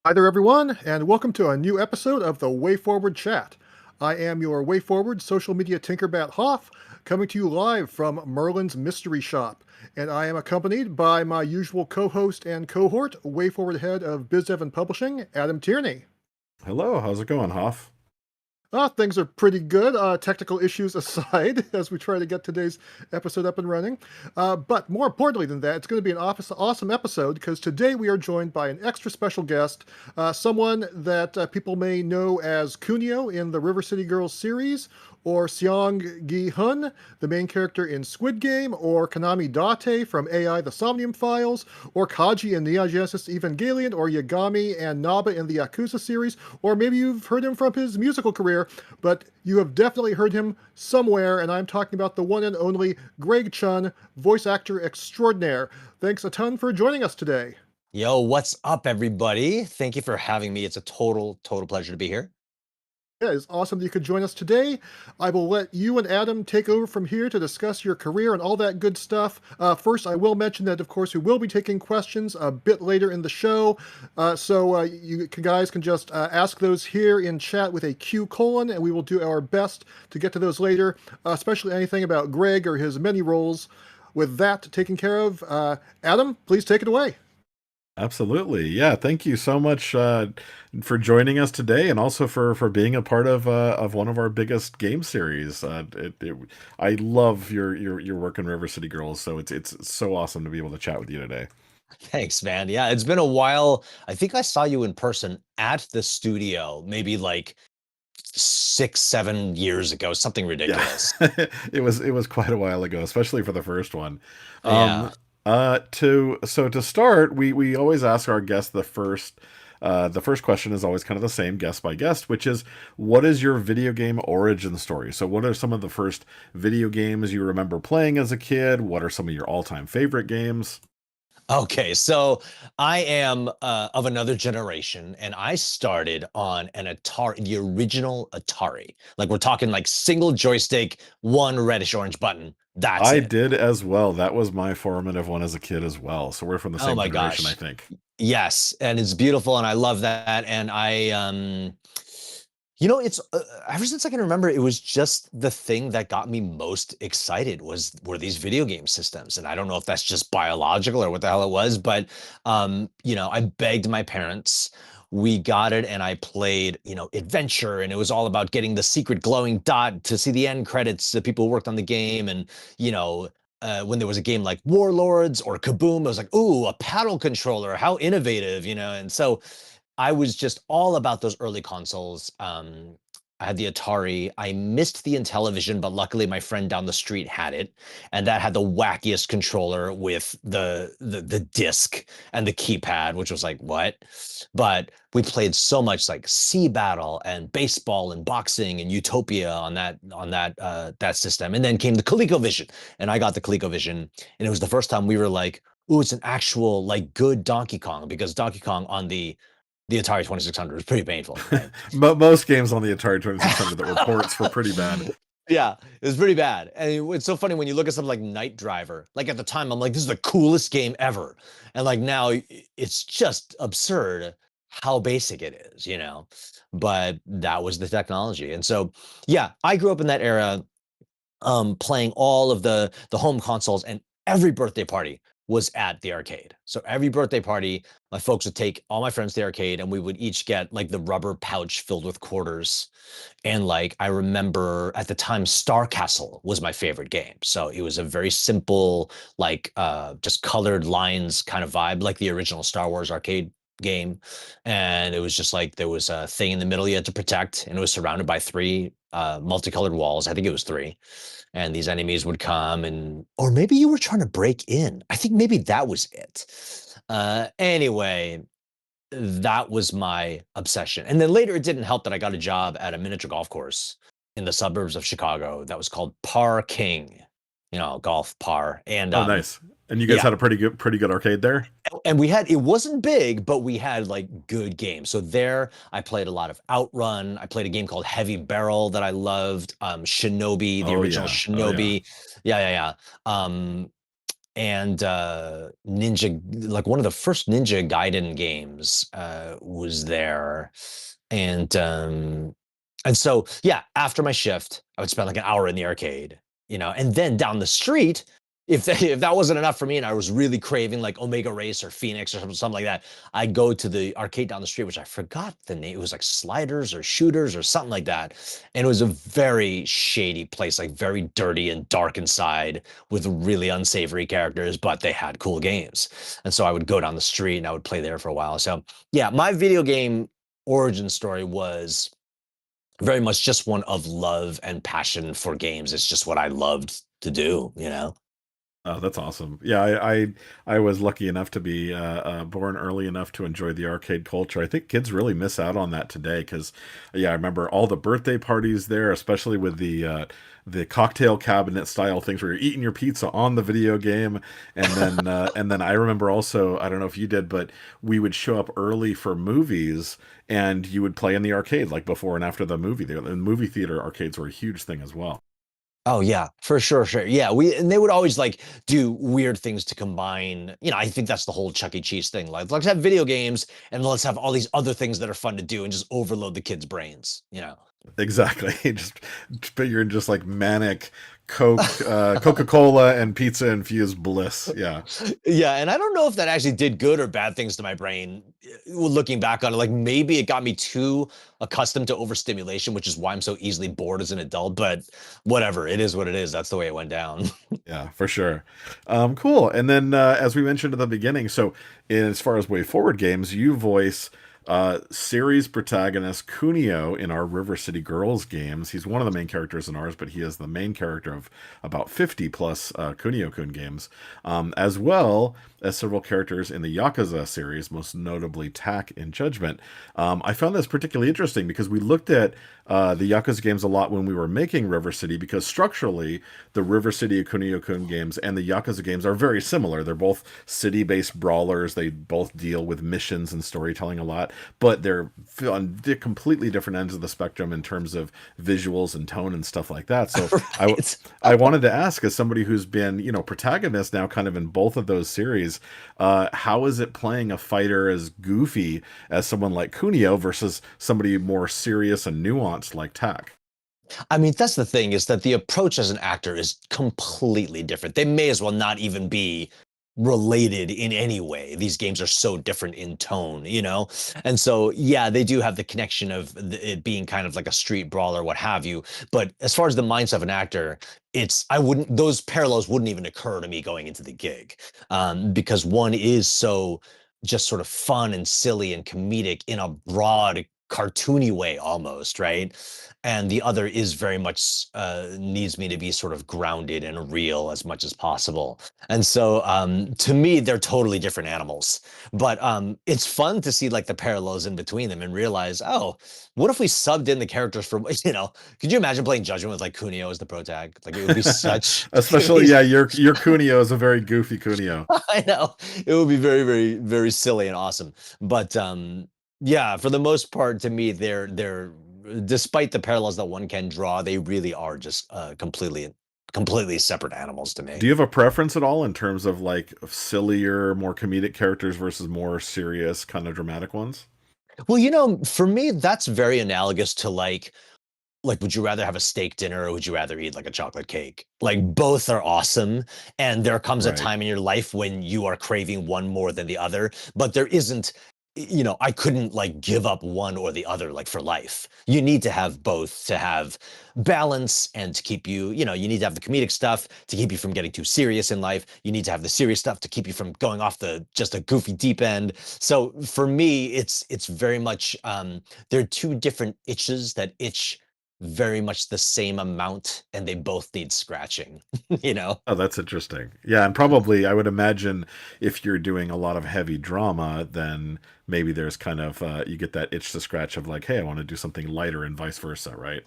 Hi there, everyone, and welcome to a new episode of the WayForward Chat. I am your WayForward social media Tinkerbat Hoff, coming to you live from Merlin's Mystery Shop, and I am accompanied by my usual co-host and cohort, WayForward head of BizDev and Publishing, Adam Tierney. Hello, how's it going, Hoff? Things are pretty good, technical issues aside, as we try to get today's episode up and running. But more importantly than that, it's going to be an awesome episode because today we are joined by an extra special guest, someone that people may know as Kunio in the River City Girls series, or Seong Gi-hun, the main character in Squid Game, or Kanami Date from AI The Somnium Files, or Kaji in Neon Genesis Evangelion, or Yagami and Naba in the Yakuza series, or maybe you've heard him from his musical career, but you have definitely heard him somewhere, and I'm talking about the one and only Greg Chun, voice actor extraordinaire. Thanks a ton for joining us today. Yo, what's up, everybody? Thank you for having me. It's a total pleasure to be here. Yeah, it's awesome that you could join us today. I will let you and Adam take over from here to discuss your career and all that good stuff. First, I will mention that, of course, we will be taking questions a bit later in the show. So you guys can just ask those here in chat with a Q colon, and we will do our best to get to those later, especially anything about Greg or his many roles. With that taken care of, Adam, please take it away. Absolutely. Yeah, thank you so much for joining us today and also for being a part of one of our biggest game series. I love your work in River City Girls, so it's so awesome to be able to chat with you today. Thanks, man. Yeah, it's been a while. I think I saw you in person at the studio, maybe like 6, 7 years ago, something Yeah. ridiculous. It was quite a while ago, especially for the first one. Yeah. Um to start, we always ask our guests the first question is always kind of the same, guest by guest, which is, what is your video game origin story? So what are some of the first video games you remember playing as a kid? What are some of your all-time favorite games? Okay, so I am of another generation, and I started on an Atari, the original Atari. Like we're talking like single joystick, one reddish orange button. That's I it. did as well. That was my formative one as a kid as well. So we're from the Oh same my generation, I gosh. think. Yes, and it's beautiful, and I love that. And it's ever since I can remember, it was just the thing that got me most excited were these video game systems. And I don't know if that's just biological or what the hell it was, but I begged my parents. We got it, and I played, adventure, and it was all about getting the secret glowing dot to see the end credits, the people who worked on the game, and you know. When there was a game like Warlords or Kaboom, I was like, "Ooh, a paddle controller! How innovative!" And so I was just all about those early consoles. I had the Atari. I missed the Intellivision, but luckily my friend down the street had it, and that had the wackiest controller with the disc and the keypad, which was like what? But we played so much like Sea Battle and baseball and boxing and Utopia on that system, and then came the ColecoVision, and I got the ColecoVision, and it was the first time we were like, "Ooh, it's an actual like good Donkey Kong," because Donkey Kong on the Atari 2600 was pretty painful, right? Most games on the Atari 2600 that were ports were pretty bad. Yeah, it was pretty bad. And it's so funny when you look at something like Night Driver. Like at the time, I'm like, this is the coolest game ever. And like now, it's just absurd how basic it is. But that was the technology. And so, yeah, I grew up in that era, playing all of the home consoles, and every birthday party was at the arcade. So every birthday party, my folks would take all my friends to the arcade, and we would each get like the rubber pouch filled with quarters. And like I remember at the time, Star Castle was my favorite game. So it was a very simple, like just colored lines kind of vibe, like the original Star Wars arcade game. And it was just like there was a thing in the middle you had to protect, and it was surrounded by three multicolored walls. I think it was three, and these enemies would come, or maybe you were trying to break in. I think maybe that was it. Anyway, that was my obsession. And then later, it didn't help that I got a job at a miniature golf course in the suburbs of Chicago that was called Par King, golf par. And Oh, nice. And you guys yeah, had a pretty good arcade there? and it wasn't big, but we had like good games. So there I played a lot of Outrun. I played a game called Heavy Barrel that I loved. Shinobi, the Oh original yeah. Oh yeah. Shinobi. Yeah, yeah, yeah. and Ninja, like one of the first Ninja Gaiden games, was there, and so yeah, after my shift, I would spend like an hour in the arcade, and then down the street, if that wasn't enough for me, and I was really craving like Omega Race or Phoenix or something like that, I'd go to the arcade down the street, which I forgot the name. It was like Sliders or Shooters or something like that, and it was a very shady place, like very dirty and dark inside, with really unsavory characters, but they had cool games. And so I would go down the street and I would play there for a while. So yeah, my video game origin story was very much just one of love and passion for games. It's just what I loved to do. Oh, that's awesome. Yeah, I was lucky enough to be born early enough to enjoy the arcade culture. I think kids really miss out on that today because, yeah, I remember all the birthday parties there, especially with the cocktail cabinet style things where you're eating your pizza on the video game, and then I remember also, I don't know if you did, but we would show up early for movies, and you would play in the arcade like before and after the movie. The movie theater arcades were a huge thing as well. Oh yeah, for sure, sure. Yeah, and they would always like do weird things to combine. I think that's the whole Chuck E. Cheese thing. Like, let's have video games and let's have all these other things that are fun to do and just overload the kids' brains. Exactly. Just but you're in just like manic Coca-Cola and pizza infused bliss. Yeah. Yeah, and I don't know if that actually did good or bad things to my brain. Looking back on it, like maybe it got me too accustomed to overstimulation, which is why I'm so easily bored as an adult. But whatever, it is what it is. That's the way it went down. Yeah, for sure. Cool. And then, as we mentioned at the beginning, so as far as WayForward games, you voice series protagonist Kunio in our River City Girls games. He's one of the main characters in ours, but he is the main character of about 50 plus Kunio-kun games, as well as several characters in the Yakuza series, most notably Tak in Judgment. I found this particularly interesting because we looked at the Yakuza games a lot when we were making River City, because structurally, the River City Kunio-kun games and the Yakuza games are very similar. They're both city-based brawlers. They both deal with missions and storytelling a lot, but they're on completely different ends of the spectrum in terms of visuals and tone and stuff like that. So Right. I wanted to ask, as somebody who's been, protagonist now kind of in both of those series, how is it playing a fighter as goofy as someone like Kunio versus somebody more serious and nuanced like Tak? I mean, that's the thing, is that the approach as an actor is completely different. They may as well not even be related in any way. These games are so different in tone. And so, yeah, they do have the connection of it being kind of like a street brawler, what have you. But as far as the mindset of an actor, those parallels wouldn't even occur to me going into the gig, because one is so just sort of fun and silly and comedic in a broad, cartoony way almost, right? And the other is very much needs me to be sort of grounded and real as much as possible. And so, to me, they're totally different animals. But it's fun to see like the parallels in between them and realize, oh, what if we subbed in the characters from, could you imagine playing Judgment with like Kunio as the protag? Like, it would be such, it would Especially, be yeah, your Kunio is a very goofy Kunio. I know, it would be very, very, very silly and awesome. But yeah, for the most part, to me, they're despite the parallels that one can draw, they really are just completely separate animals to me. Do you have a preference at all in terms of like sillier, more comedic characters versus more serious, kind of dramatic ones? Well, for me, that's very analogous to like, would you rather have a steak dinner or would you rather eat like a chocolate cake? Like, both are awesome. And there comes a Right. time in your life when you are craving one more than the other, but there isn't, I couldn't like give up one or the other like for life. You need to have both to have balance and to keep you need to have the comedic stuff to keep you from getting too serious in life. You need to have the serious stuff to keep you from going off the just a goofy deep end. So for me, it's very much they're two different itches that itch very much the same amount, and they both need scratching, you know? Oh, that's interesting. Yeah, and probably I would imagine if you're doing a lot of heavy drama, then maybe there's kind of you get that itch to scratch of like, hey, I want to do something lighter and vice versa, right?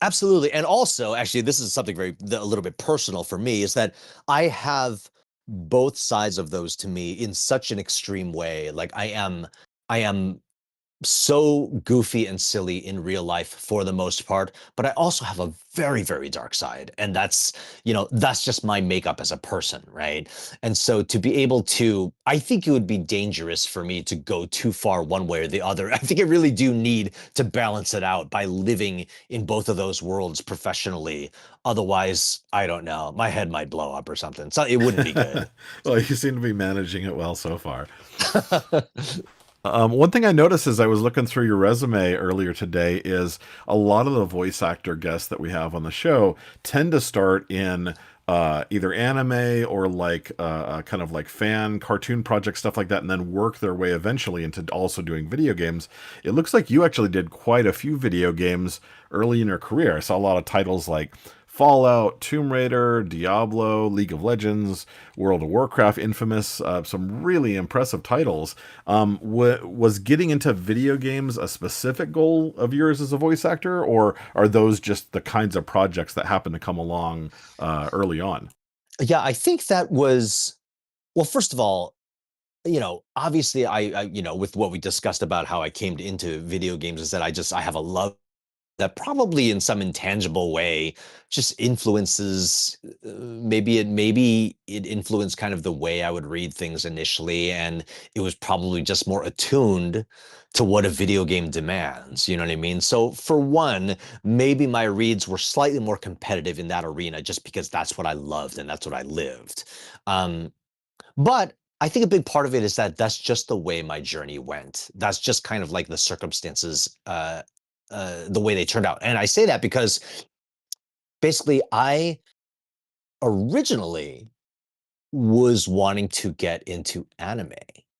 Absolutely. And also, actually, this is something a little bit personal for me, is that I have both sides of those to me in such an extreme way. Like, I am so goofy and silly in real life for the most part, but I also have a very, very dark side. And that's just my makeup as a person, right? And so to be able to, I think it would be dangerous for me to go too far one way or the other. I think I really do need to balance it out by living in both of those worlds professionally. Otherwise, I don't know, my head might blow up or something. So it wouldn't be good. Well, you seem to be managing it well so far. One thing I noticed as I was looking through your resume earlier today is a lot of the voice actor guests that we have on the show tend to start in either anime or like kind of like fan cartoon project stuff like that, and then work their way eventually into also doing video games. It looks like you actually did quite a few video games early in your career. I saw a lot of titles like Fallout, Tomb Raider, Diablo, League of Legends, World of Warcraft, Infamous, some really impressive titles. Was getting into video games a specific goal of yours as a voice actor, or are those just the kinds of projects that happen to come along early on? Yeah, I think that was, well, first of all, obviously with what we discussed about how I came into video games is that I have a love that probably in some intangible way just influences maybe it influenced kind of the way I would read things initially, and it was probably just more attuned to what a video game demands, you know what I mean? So for one, maybe my reads were slightly more competitive in that arena just because that's what I loved and that's what I lived. um, but I think a big part of it is that that's just the way my journey went. That's just kind of like the circumstances, the way they turned out. And I say that because basically I originally was wanting to get into anime,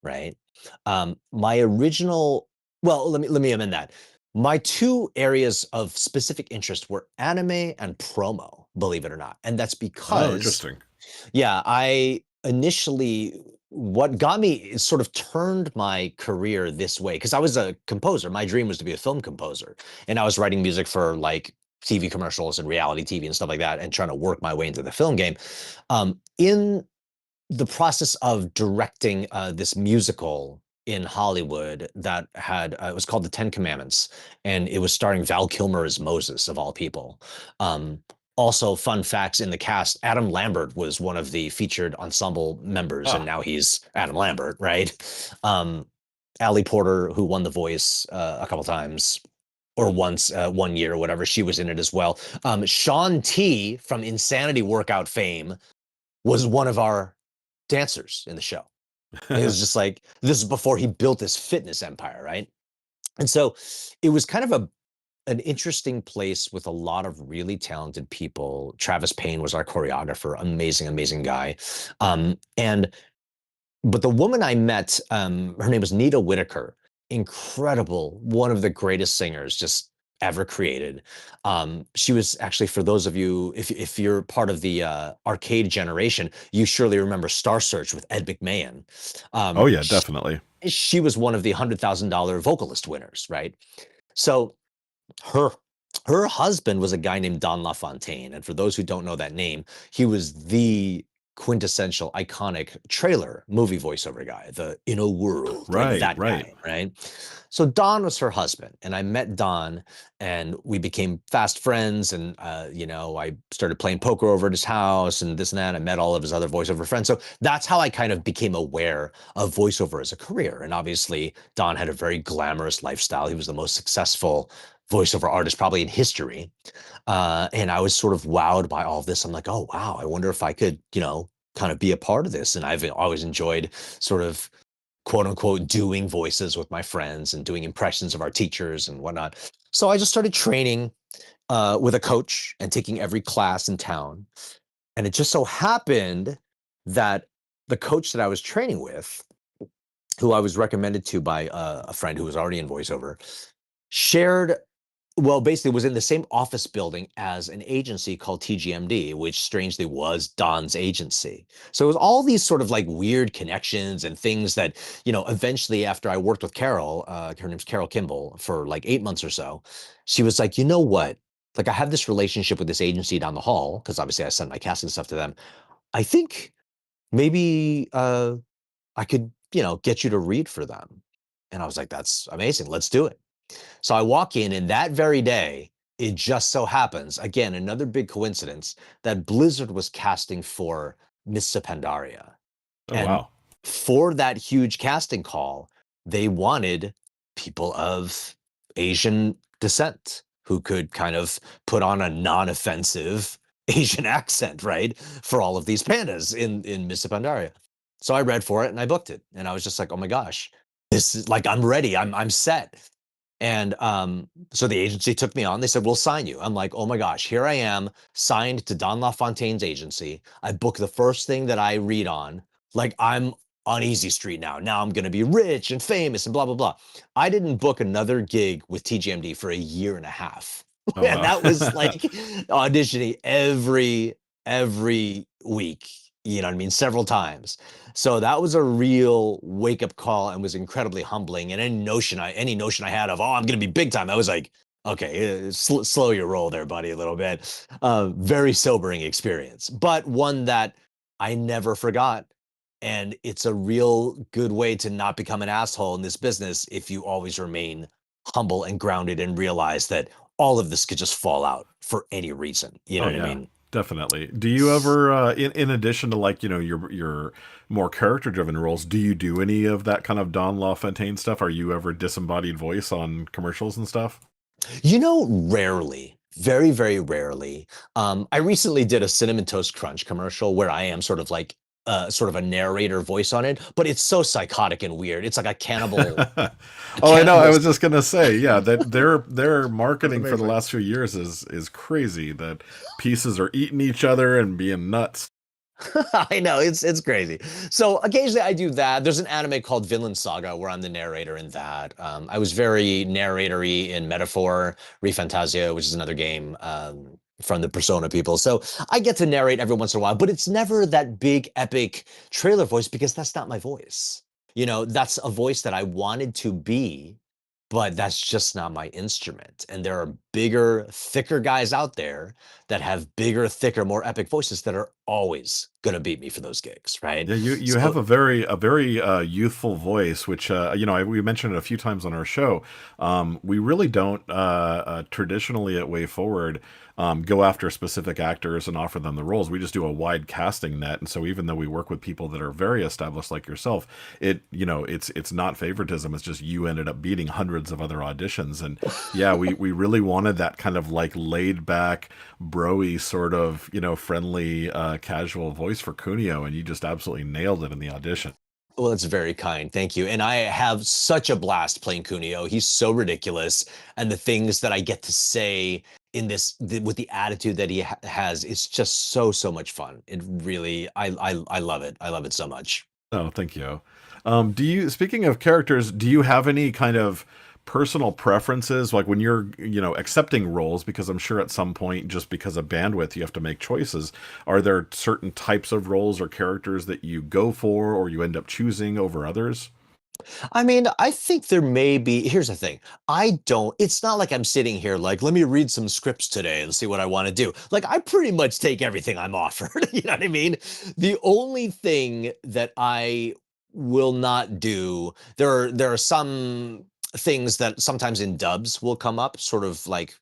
right? My original, well, let me amend that. My two areas of specific interest were anime and promo, believe it or not. And that's Oh, because interesting. yeah, I initially, what got me sort of turned my career this way, because I was a composer. My dream was to be a film composer. And I was writing music for like TV commercials and reality TV and stuff like that, and trying to work my way into the film game. In the process of directing this musical in Hollywood that had it was called The Ten Commandments, and it was starring Val Kilmer as Moses of all people. Um, Also, fun facts in the cast: Adam Lambert was one of the featured ensemble members, and Ah, now he's Adam Lambert, right? Um, Ali Porter, who won The Voice a couple times, or once, 1 year or whatever, she was in it as well. Sean T from Insanity Workout fame was one of our dancers in the show. And it was just like, this is before he built this fitness empire, right? And so it was kind of an interesting place with a lot of really talented people. Travis Payne was our choreographer, amazing, amazing guy. And but the woman I met, her name was Nita Whitaker, incredible, one of the greatest singers just ever created. She was actually, for those of you, if you're part of the arcade generation, you surely remember Star Search with Ed McMahon. oh Um, yeah, she, definitely. she was one of the $100,000 vocalist winners, right? So her her husband was a guy named Don LaFontaine, and for those who don't know that name, he was the quintessential iconic trailer movie voiceover guy, the "In a World," like Right, that right. guy, right? So Don was her husband, and I met Don, and we became fast friends, and I started playing poker over at his house and this and that. I met all of his other voiceover friends, so that's how I kind of became aware of voiceover as a career. And obviously, Don had a very glamorous lifestyle. He was the most successful voiceover artist probably in history. And I was sort of wowed by all of this. I'm like, oh, wow, I wonder if I could, kind of be a part of this. And I've always enjoyed sort of quote unquote doing voices with my friends and doing impressions of our teachers and whatnot. So I just started training with a coach and taking every class in town. And it just so happened that the coach that I was training with, who I was recommended to by a friend who was already in voiceover, shared, well, basically was in the same office building as an agency called TGMD, which strangely was Don's agency. So it was all these sort of like weird connections and things that, eventually after I worked with Carol, her name's Carol Kimball, for like 8 months or so, she was like, you know what? Like I have this relationship with this agency down the hall, because obviously I sent my casting stuff to them. I think maybe I could, get you to read for them. And I was like, that's amazing. Let's do it. So I walk in, and that very day, it just so happens, again, another big coincidence, that Blizzard was casting for Missa Pandaria. Oh And wow. for that huge casting call, they wanted people of Asian descent who could kind of put on a non-offensive Asian accent, right? For all of these pandas in Missa Pandaria. So I read for it and I booked it. And I was just like, oh my gosh, this is like, I'm ready. I'm set. And so the agency took me on. They said, we'll sign you. I'm like, oh my gosh, here I am, signed to Don LaFontaine's agency. I book the first thing that I read on. Like, I'm on Easy Street now. Now I'm going to be rich and famous and blah, blah, blah. I didn't book another gig with TGMD for a year and a half. Oh And wow. that was like auditioning every week, you know what I mean? Several times. So that was a real wake up call and was incredibly humbling. And any notion I had of, oh, I'm going to be big time, I was like, okay, slow your roll there, buddy, a little bit. Very sobering experience, but one that I never forgot. And it's a real good way to not become an asshole in this business if you always remain humble and grounded and realize that all of this could just fall out for any reason. You know Oh what I yeah, mean? definitely. Do you ever, in addition to like your more character driven roles, do you do any of that kind of Don LaFontaine stuff? Are you ever disembodied voice on commercials and stuff? You know, rarely, very, very rarely. I recently did a Cinnamon Toast Crunch commercial where I am sort of a narrator voice on it, but it's so psychotic and weird. It's like a Oh, I know. I cannibal. was just gonna say, yeah, that their That's marketing for the amazing. last few years is crazy. That pieces are eating each other and being nuts. I know it's crazy. So occasionally I do that. There's an anime called Vinland Saga where I'm the narrator in that. I was very narratory in Metaphor ReFantasia, which is another game from the Persona people. So I get to narrate every once in a while, but it's never that big epic trailer voice because that's not my voice. You know, that's a voice that I wanted to be, but that's just not my instrument. And there are bigger, thicker guys out there that have bigger, thicker, more epic voices that are always going to beat me for those gigs, right? Yeah, you have So a very youthful voice, which we mentioned it a few times on our show. We really don't traditionally at WayForward go after specific actors and offer them the roles. We just do a wide casting net, and so even though we work with people that are very established like yourself, it's not favoritism. It's just you ended up beating hundreds of other auditions, and yeah, we really wanted that kind of like laid back, broy sort of friendly, casual voice for Kunio, and you just absolutely nailed it in the audition. well, that's very kind. Thank you. And I have such a blast playing Kunio. He's so ridiculous. And the things that I get to say in with the attitude that he has, it's just so much fun. It really, I love it. I love it so much. Oh, thank you. Speaking of characters, do you have any kind of personal preferences, like when you're, accepting roles? Because I'm sure at some point, just because of bandwidth, you have to make choices. Are there certain types of roles or characters that you go for, or you end up choosing over others? I mean, I think there may be. Here's the thing. It's not like I'm sitting here like, let me read some scripts today and see what I want to do. Like, I pretty much take everything I'm offered. You know what I mean? The only thing that I will not do, there are some things that sometimes in dubs will come up, sort of like,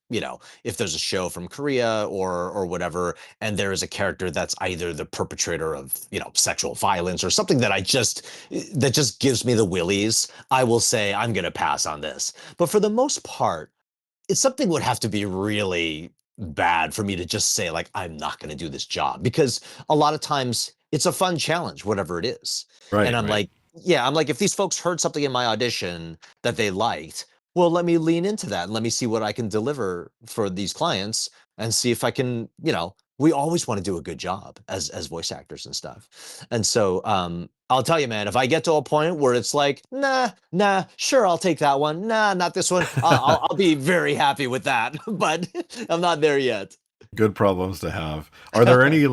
if there's a show from Korea or whatever, and there is a character that's either the perpetrator of, sexual violence or something that just gives me the willies, I will say I'm going to pass on this. But for the most part, it's something would have to be really bad for me to just say like I'm not going to do this job, because a lot of times it's a fun challenge, whatever it is. And Right, I'm right. like, yeah, I'm like, if these folks heard something in my audition that they liked, well, let me lean into that and let me see what I can deliver for these clients and see if I can, we always want to do a good job as voice actors and stuff. And so I'll tell you, man, if I get to a point where it's like, nah, sure, I'll take that one. Nah, not this one. I'll be very happy with that, but I'm not there yet. Good problems to have. Are there any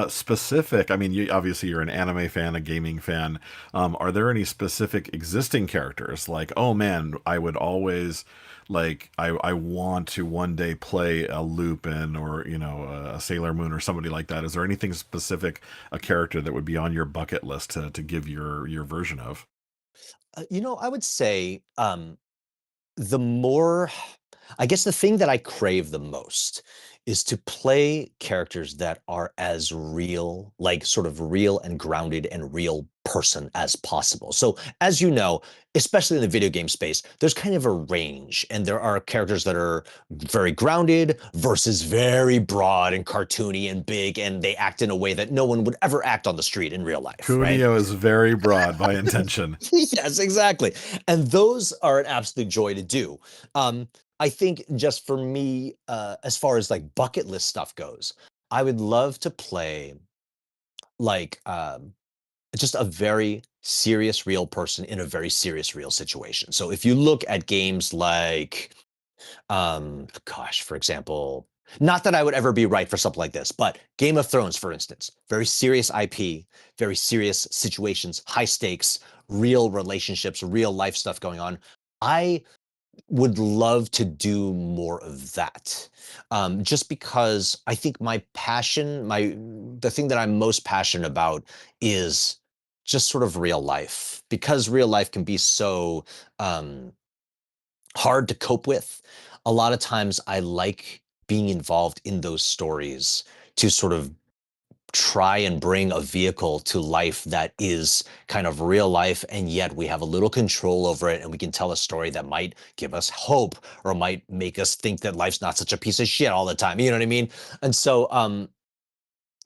specific? I mean, obviously you're an anime fan, a gaming fan. Are there any specific existing characters? Like, oh man, I would always like. I want to one day play a Lupin or a Sailor Moon or somebody like that. Is there anything specific, a character that would be on your bucket list to give your version of? I would say the more I guess the thing that I crave the most is to play characters that are as real, like sort of real and grounded and real person as possible. So, as you know, especially in the video game space, there's kind of a range, and there are characters that are very grounded versus very broad and cartoony and big, and they act in a way that no one would ever act on the street in real life, right? Kunio is very broad by intention. Yes, exactly. And those are an absolute joy to do. Um, I think just for me, as far as like bucket list stuff goes, I would love to play like just a very serious, real person in a very serious, real situation. So if you look at games like gosh, for example, not that I would ever be right for something like this, but Game of Thrones, for instance, very serious IP, very serious situations, high stakes, real relationships, real life stuff going on. I would love to do more of that. Just because I think my passion, the thing that I'm most passionate about is just sort of real life, because real life can be so um, hard to cope with. A lot of times I like being involved in those stories to sort of try and bring a vehicle to life that is kind of real life, and yet we have a little control over it, and we can tell a story that might give us hope or might make us think that life's not such a piece of shit all the time. You know what I mean? And so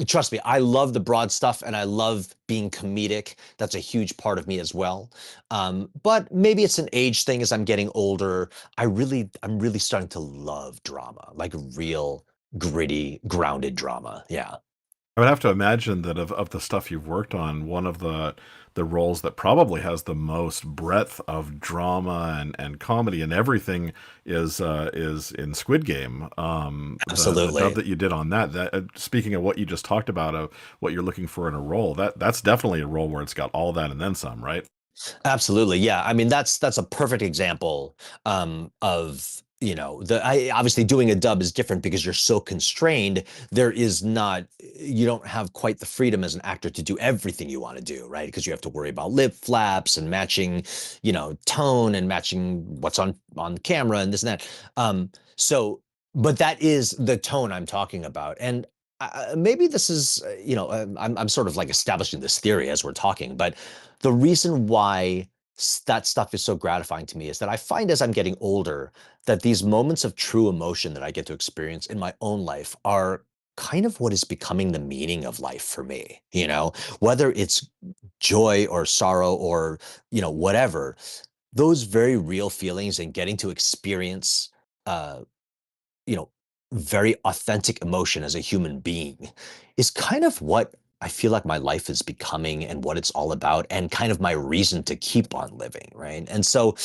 trust me, I love the broad stuff and I love being comedic. That's a huge part of me as well. But maybe it's an age thing as I'm getting older. I'm really starting to love drama, like real gritty, grounded drama. Yeah. I would have to imagine that of the stuff you've worked on, one of the roles that probably has the most breadth of drama and comedy and everything is in Squid Game. The dub Absolutely. that you did on that. That speaking of what you just talked about of what you're looking for in a role, that's definitely a role where it's got all that and then some, right? Absolutely. Yeah. I mean, that's a perfect example of, the I obviously doing a dub is different because you're so constrained. There is not, you don't have quite the freedom as an actor to do everything you want to do, right? Because you have to worry about lip flaps and matching, tone and matching what's on camera and this and that. So, but that is the tone I'm talking about. And maybe this is, I'm sort of like establishing this theory as we're talking, but the reason why that stuff is so gratifying to me is that I find as I'm getting older that these moments of true emotion that I get to experience in my own life are kind of what is becoming the meaning of life for me, whether it's joy or sorrow or, whatever, those very real feelings and getting to experience, uh, you know, very authentic emotion as a human being is kind of what I feel like my life is becoming and what it's all about and kind of my reason to keep on living, right? And so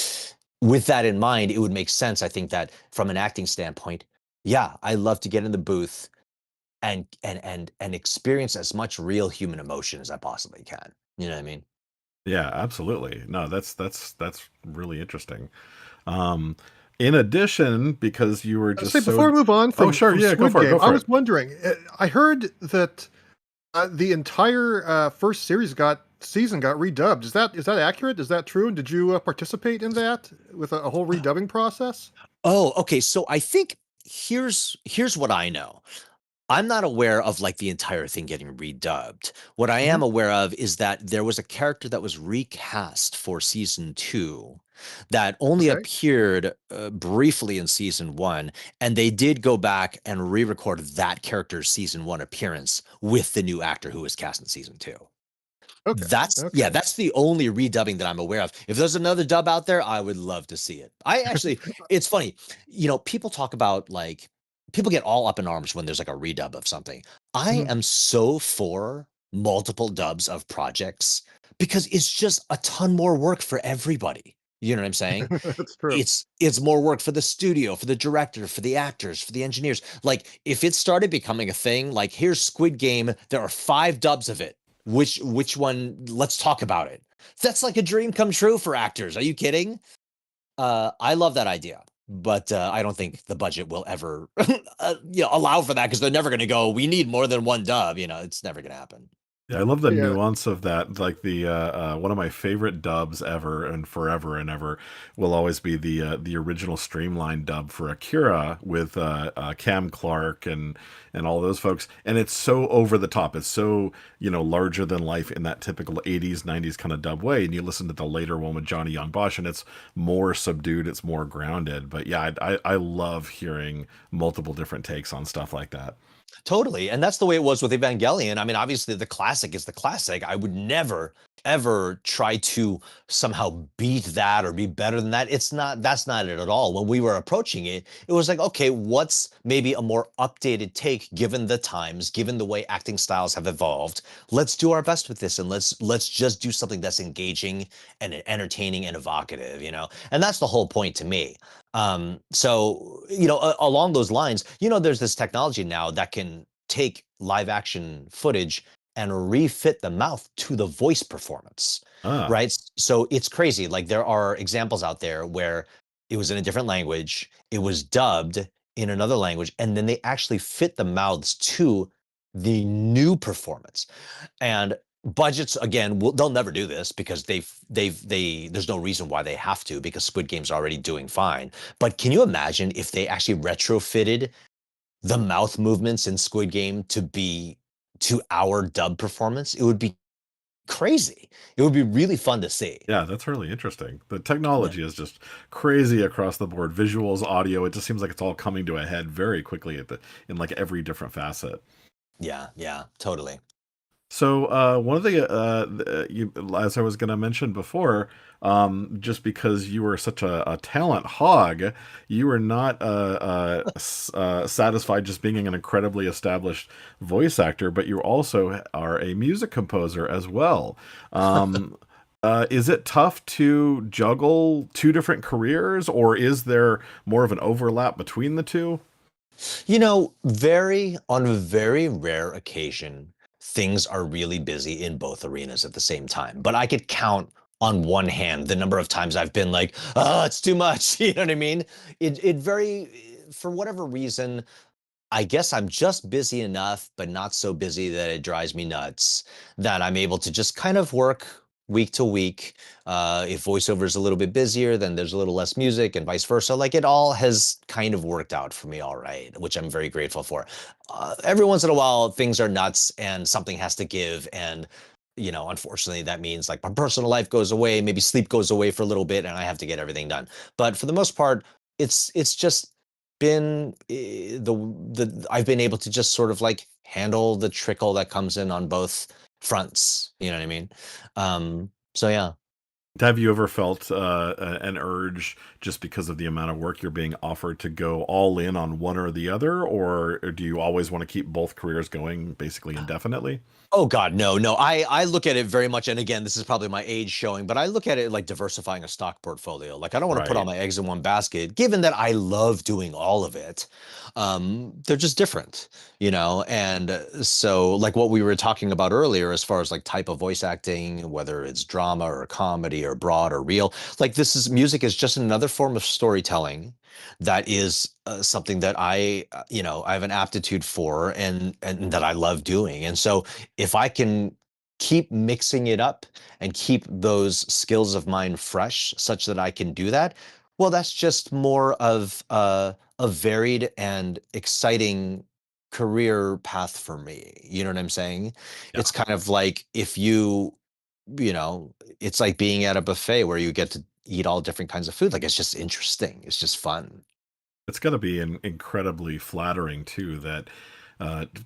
with that in mind, it would make sense, I think, that from an acting standpoint, yeah, I love to get in the booth and experience as much real human emotion as I possibly can. You know what I mean? Yeah, absolutely. No, that's really interesting. Um, in addition, because you were just Say so. before we move on Oh, from sure, yeah, go Squid for it, Game, go I for was it. wondering. I heard that the entire first series got season got redubbed. Is that accurate? Is that true? And did you participate in that with a whole redubbing process? Oh, okay. So I think here's what I know. I'm not aware of like the entire thing getting redubbed. What I Hmm. am aware of is that there was a character that was recast for season two that only Okay. appeared briefly in season one. And they did go back and re record that character's season one appearance with the new actor who was cast in season two. Okay. Yeah, Okay. that's the only redubbing that I'm aware of. If there's another dub out there, I would love to see it. I actually, it's funny, people talk about like people get all up in arms when there's like a redub of something. I Mhm. am so for multiple dubs of projects because it's just a ton more work for everybody. You know what I'm saying? That's true. It's more work for the studio, for the director, for the actors, for the engineers. Like if it started becoming a thing, like here's Squid Game, there are five dubs of it. Which one? Let's talk about it. That's like a dream come true for actors. Are you kidding? I love that idea, but I don't think the budget will ever allow for that because they're never going to go. We need more than one dub. It's never going to happen. Yeah, I love the Yeah, nuance of that. Like one of my favorite dubs ever and forever and ever will always be the original streamlined dub for Akira with Cam Clark and all those folks. And it's so over the top. It's so, larger than life in that typical 80s 90s kind of dub way. And you listen to the later one with Johnny Young Bosch, and it's more subdued. It's more grounded. But yeah, I love hearing multiple different takes on stuff like that. Totally. And that's the way it was with Evangelion. I mean, obviously the classic is the classic. I would never ever try to somehow beat that or be better than that. That's not it at all. When we were approaching it, it was like, okay, what's maybe a more updated take given the times, given the way acting styles have evolved? Let's do our best with this and let's just do something that's engaging and entertaining and evocative, you know? And that's the whole point to me. So, along those lines, there's this technology now that can take live action footage and refit the mouth to the voice performance, Ah, right? So it's crazy. Like there are examples out there where it was in a different language, it was dubbed in another language, and then they actually fit the mouths to the new performance. And budgets again, they'll never do this because there's no reason why they have to because Squid Game's already doing fine. But can you imagine if they actually retrofitted the mouth movements in Squid Game to be to our dub performance? It would be crazy. It would be really fun to see. yeah, that's really interesting. The Yeah. technology is just crazy across the board. Visuals, audio, it just seems like it's all coming to a head very quickly in like every different facet. Yeah, yeah, totally. So one of as I was going to mention before, just because you were such a talent hog, you were not satisfied just being an incredibly established voice actor, but you also are a music composer as well. Um, is it tough to juggle two different careers, or is there more of an overlap between the two? On a very rare occasion, things are really busy in both arenas at the same time. But I could count on one hand the number of times I've been like, oh, it's too much. You know what I mean? For whatever reason, I guess I'm just busy enough, but not so busy that it drives me nuts, that I'm able to just kind of work week to week. If voiceover is a little bit busier, then there's a little less music and vice versa. Like it all has kind of worked out for me all right, which I'm very grateful for. Every once in a while, things are nuts and something has to give. And, unfortunately, that means like my personal life goes away, maybe sleep goes away for a little bit, and I have to get everything done. But for the most part, it's just been the I've been able to just sort of like handle the trickle that comes in on both fronts. You know what I mean? So yeah. Have you ever felt an urge just because of the amount of work you're being offered to go all in on one or the other, or do you always want to keep both careers going basically indefinitely? Oh God, no, no. I look at it very much, and again, this is probably my age showing, but I look at it like diversifying a stock portfolio. Like I don't want to put all Right. my eggs in one basket, given that I love doing all of it. They're just different, And so, like what we were talking about earlier, as far as like type of voice acting, whether it's drama or comedy or broad or real, like music is just another form of storytelling that is something that I have an aptitude for and that I love doing. And so if I can keep mixing it up and keep those skills of mine fresh such that I can do that, well, that's just more of a varied and exciting career path for me. You know what I'm saying? Yeah. It's kind of like if you know, it's like being at a buffet where you get to eat all different kinds of food. Like it's just interesting. It's just fun. It's got to be incredibly flattering too that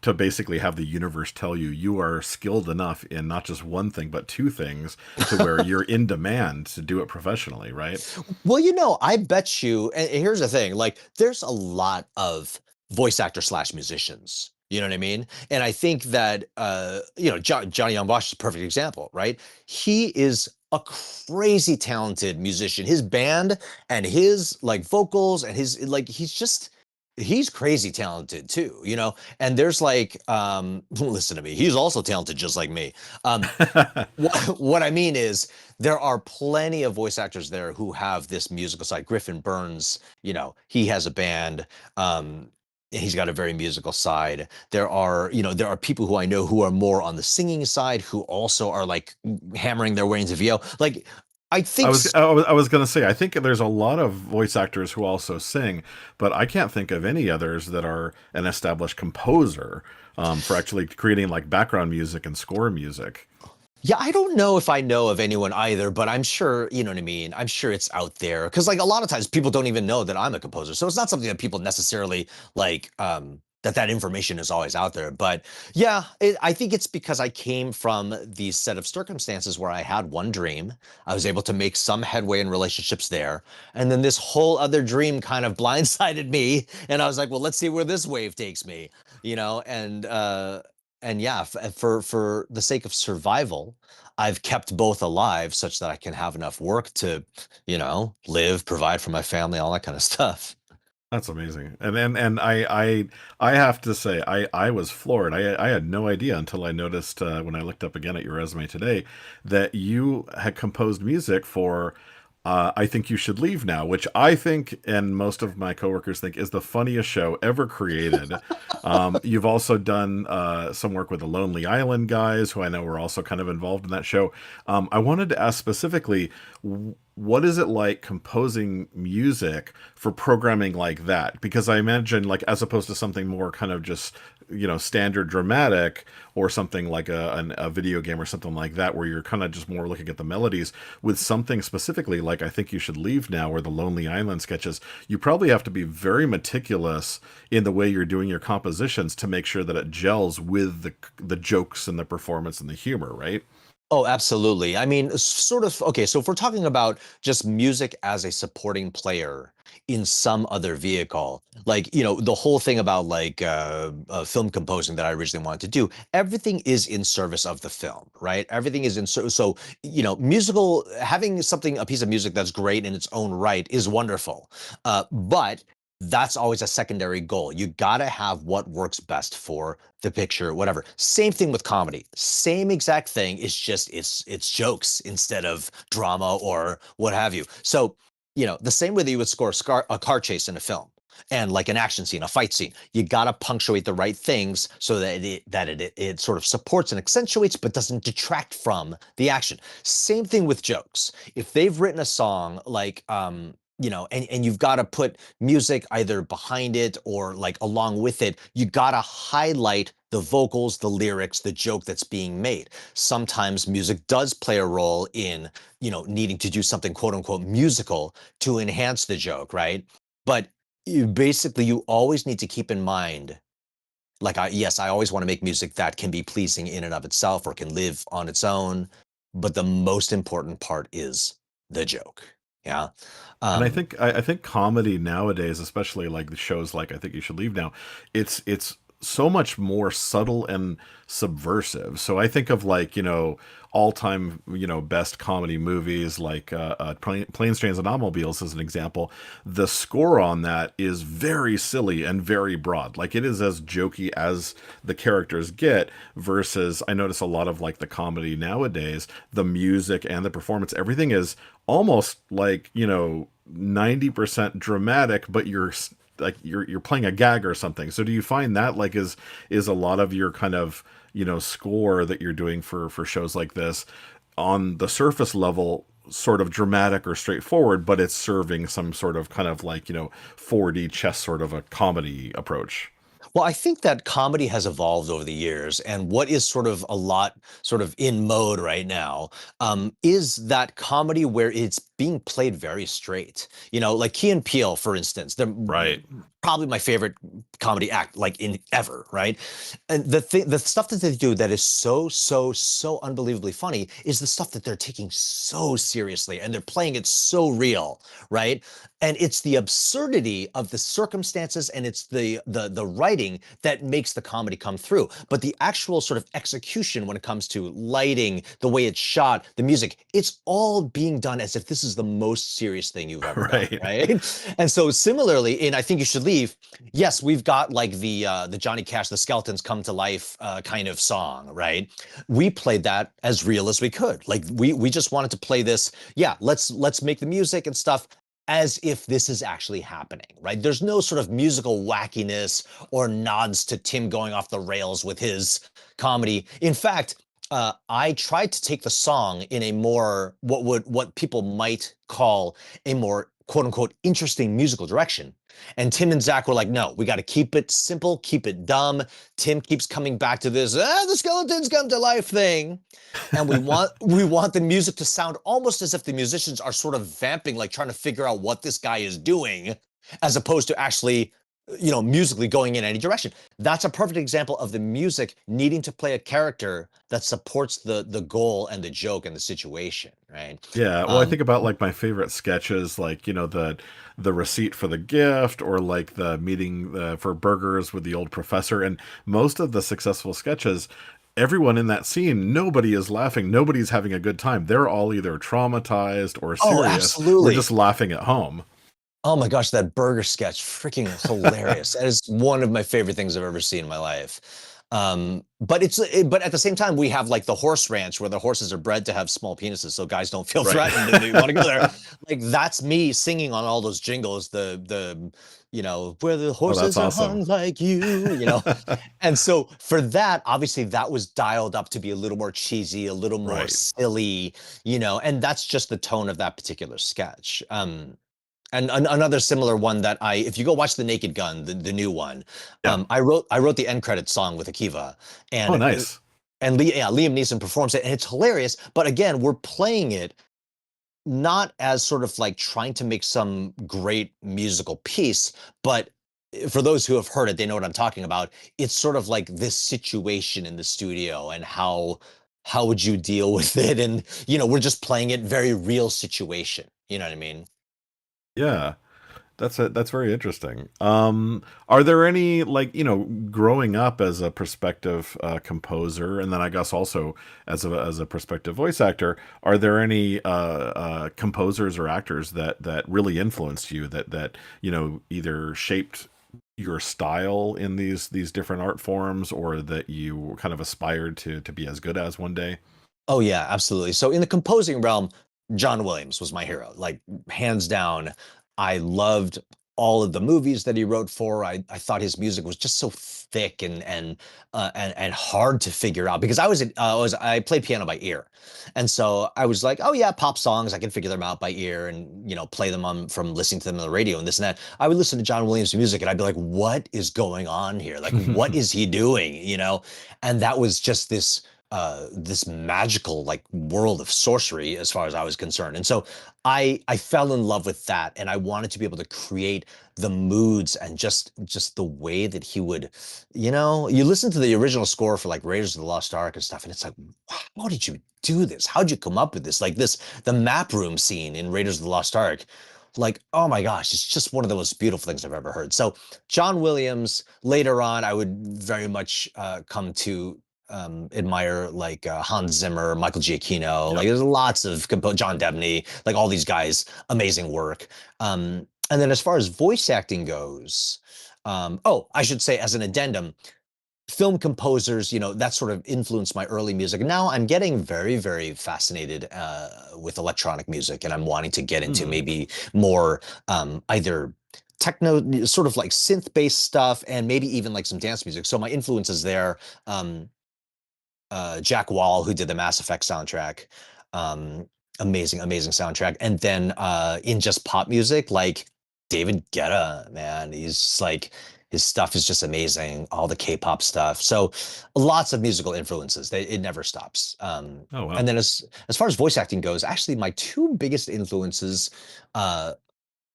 to basically have the universe tell you you are skilled enough in not just one thing but two things to where you're in demand to do it professionally, right? Well, I bet you, and here's the thing, like there's a lot of voice actor slash musicians. You know what I mean? And I think that Johnny Young Bosch is a perfect example, right? He is a crazy talented musician. His band and his like vocals and his like he's crazy talented too. And there's like listen to me, he's also talented just like me. Um what I mean is, there are plenty of voice actors there who have this musical side. Griffin Burns, he has a band. Um, he's got a very musical side. There are, there are people who I know who are more on the singing side who also are like hammering their way into VO. Like, I I think was I was gonna say I think there's a lot of voice actors who also sing, but I can't think of any others that are an established composer for actually creating like background music and score music. Yeah, I don't know if I know of anyone either, but I'm sure, you know what I mean? I'm sure it's out there. Cause like a lot of times people don't even know that I'm a composer. So it's not something that people necessarily like, that information is always out there. But yeah, I think it's because I came from these set of circumstances where I had one dream. I was able to make some headway in relationships there. And then this whole other dream kind of blindsided me. And I was like, well, let's see where this wave takes me, and yeah, for the sake of survival, I've kept both alive such that I can have enough work to, live, provide for my family, all that kind of stuff. That's amazing. And I have to say I was floored. I had no idea until I noticed when I looked up again at your resume today that you had composed music for I Think You Should Leave Now, which I think and most of my coworkers think is the funniest show ever created. You've also done some work with the Lonely Island guys, who I know were also kind of involved in that show. I wanted to ask specifically, what is it like composing music for programming like that? Because I imagine, like, as opposed to something more kind of just, standard dramatic or something like a video game or something like that, where you're kind of just more looking at the melodies, with something specifically like I Think You Should Leave Now or the Lonely Island sketches, you probably have to be very meticulous in the way you're doing your compositions to make sure that it gels with the jokes and the performance and the humor, right? Oh, absolutely. I mean, sort of. Okay, so if we're talking about just music as a supporting player in some other vehicle, like, the whole thing about like film composing that I originally wanted to do, everything is in service of the film, right? Everything is in so, musical, having something, a piece of music that's great in its own right is wonderful. But that's always a secondary goal. You got to have what works best for the picture, whatever. Same thing with comedy. Same exact thing. It's just it's jokes instead of drama or what have you. So, the same way that you would score a car chase in a film and like an action scene, a fight scene, you got to punctuate the right things so that it sort of supports and accentuates but doesn't detract from the action. Same thing with jokes. If they've written a song like and you've got to put music either behind it or like along with it, you got to highlight the vocals, the lyrics, the joke that's being made. Sometimes music does play a role in, needing to do something quote unquote musical to enhance the joke, right? But you always need to keep in mind, like, yes, I always want to make music that can be pleasing in and of itself or can live on its own. But the most important part is the joke. Yeah. And I Um, think I think comedy nowadays, especially like the shows like I Think You Should Leave Now, it's so much more subtle and subversive. So I think of like, all time, best comedy movies like Planes, Trains, and Automobiles as an example. The score on that is very silly and very broad. Like it is as jokey as the characters get, versus I notice a lot of like the comedy nowadays, the music and the performance, everything is almost like, 90% dramatic, but like you're playing a gag or something. So do you find that like is a lot of your kind of, score that you're doing for shows like this on the surface level sort of dramatic or straightforward, but it's serving some sort of kind of like, 4D chess sort of a comedy approach? Well, I think that comedy has evolved over the years, and what is sort of a lot sort of in mode right now is that comedy where it's being played very straight. Like Key and Peele, for instance, they're Right. probably my favorite comedy act like in ever, right? And the stuff that they do that is so unbelievably funny is the stuff that they're taking so seriously and they're playing it so real, right? And it's the absurdity of the circumstances and it's the writing that makes the comedy come through. But the actual sort of execution when it comes to lighting, the way it's shot, the music, it's all being done as if this is the most serious thing you've ever done, Right. right? And so similarly, in I Think You Should Leave, yes, we've got like the Johnny Cash, the skeletons come to life kind of song, right? We played that as real as we could. Like we just wanted to play this. Yeah, let's make the music and stuff as if this is actually happening, right? There's no sort of musical wackiness or nods to Tim going off the rails with his comedy. In fact, I tried to take the song in a more what people might call a more quote unquote interesting musical direction. And Tim and Zach were like, no, we got to keep it simple, keep it dumb. Tim keeps coming back to this, the skeletons come to life thing. And we want the music to sound almost as if the musicians are sort of vamping, like trying to figure out what this guy is doing, as opposed to actually, musically going in any direction. That's a perfect example of the music needing to play a character that supports the goal and the joke and the situation, right? Yeah, well, I Um, think about like my favorite sketches, like the receipt for the gift, or like the meeting for burgers with the old professor, and most of the successful sketches, everyone in that scene, nobody is laughing, nobody's having a good time. They're all either traumatized or oh, serious. We're just absolutely. laughing at home. Oh my gosh, that burger sketch, freaking hilarious. That is one of my favorite things I've ever seen in my life. But at the same time, we have like the horse ranch where the horses are bred to have small penises, so guys don't feel Right. threatened and they want to go there. Like that's me singing on all those jingles, where the Oh, that's horses are awesome. hung like you. And so for that, obviously that was dialed up to be a little more cheesy, a little more Right. silly, and that's just the tone of that particular sketch. And another similar one that if you go watch The Naked Gun, the new one, Yeah. I wrote the end credits song with Akiva, Oh, and nice. Liam Neeson performs it, and it's hilarious. But again, we're playing it not as sort of like trying to make some great musical piece, but for those who have heard it, they know what I'm talking about. It's sort of like this situation in the studio and how would you deal with it, and we're just playing it very real situation. You know what I mean? Yeah. That's very interesting. Are there any, like, growing up as a prospective composer, and then I guess also as a prospective voice actor, are there any composers or actors that really influenced you, that either shaped your style in these different art forms, or that you kind of aspired to be as good as one day? Oh yeah, absolutely. So in the composing realm, John Williams was my hero. Like hands down, I loved all of the movies that he wrote for. I thought his music was just so thick and hard to figure out because I played piano by ear, and so I was like, oh yeah, pop songs I can figure them out by ear and play them on from listening to them on the radio and this and that. I would listen to John Williams music and I'd be like, what is going on here? Like, what is he doing? And that was just this magical like world of sorcery as far as I was concerned. And so I fell in love with that and I wanted to be able to create the moods and just the way that he would, you listen to the original score for like Raiders of the Lost Ark and stuff, and it's like, wow, how did you do this? How'd you come up with this? Like the map room scene in Raiders of the Lost Ark. Like, oh my gosh, it's just one of the most beautiful things I've ever heard. So John Williams, later on, I would very much come to admire like Hans Zimmer, Michael Giacchino. Like Yep. there's lots of John Debney, like all these guys, amazing work. And then as far as voice acting goes, oh, I should say as an addendum, film composers, that sort of influenced my early music. Now I'm getting very, very fascinated with electronic music, and I'm wanting to get into Hmm. maybe more either techno, sort of like synth-based stuff, and maybe even like some dance music. So my influences there. Um, Jack Wall, who did the Mass Effect soundtrack. Um, Amazing, amazing soundtrack. And then in just pop music, like David Guetta, man, he's just like his stuff is just amazing. All the K-pop stuff. So lots of musical influences. It never stops. Oh, And wow. then as far as voice acting goes, actually my two biggest influences uh,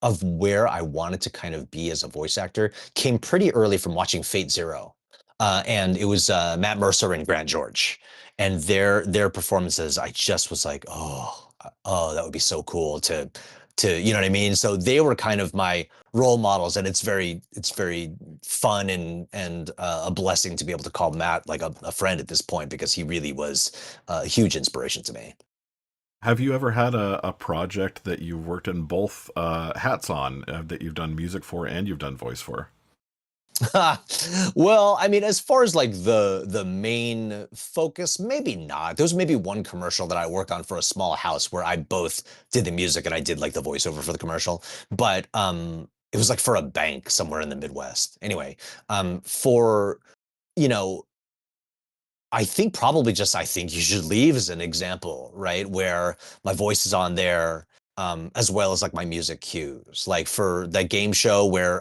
of where I wanted to kind of be as a voice actor came pretty early from watching Fate Zero. And it was Matt Mercer and Grant George. And their performances, I just was like, oh, that would be so cool to you know what I mean? So they were kind of my role models, and it's very fun and a blessing to be able to call Matt like a friend at this point because he really was a huge inspiration to me. Have you ever had a project that you've worked in both hats on, that you've done music for and you've done voice for? Well, I mean, as far as like the main focus, maybe not. There was maybe one commercial that I worked on for a small house where I both did the music and I did like the voiceover for the commercial. But it was like for a bank somewhere in the Midwest. Anyway, for you know, I think probably just I think you should leave as an example, right? Where my voice is on there, as well as like my music cues. Like for that game show where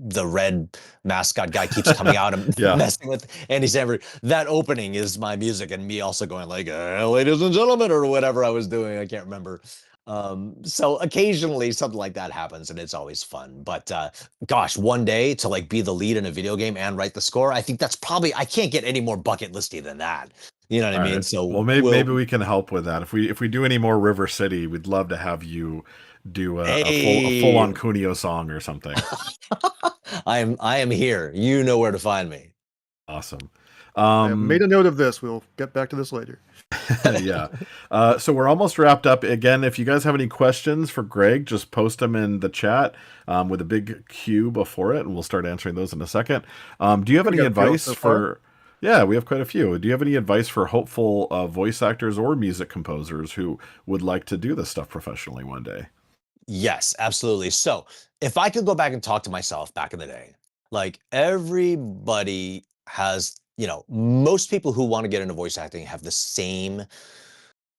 the red mascot guy keeps coming out and Yeah. messing with Andy Samberg. That opening is my music and me also going like, ladies and gentlemen, or whatever I was doing. I can't remember. So occasionally something like that happens and it's always fun. But gosh, one day to like be the lead in a video game and write the score, I think that's probably I can't get any more bucket listy than that. You know what I All mean? right. Well, So maybe we can help with that. If we do any more River City, we'd love to have you do a full hey, on Kunio song or something. I am here. You know where to find me. Awesome. I have made Um, a note of this. We'll get back to this later. yeah. So we're almost wrapped up. Again, if you guys have any questions for Greg, just post them in the chat with a big Q before it, and we'll start answering those in a second. Do you have We any got a few advice so far. for? Yeah, we have quite a few. Do you have any advice for hopeful voice actors or music composers who would like to do this stuff professionally one day? Yes, absolutely. So if I could go back and talk to myself back in the day, like everybody has, most people who want to get into voice acting have the same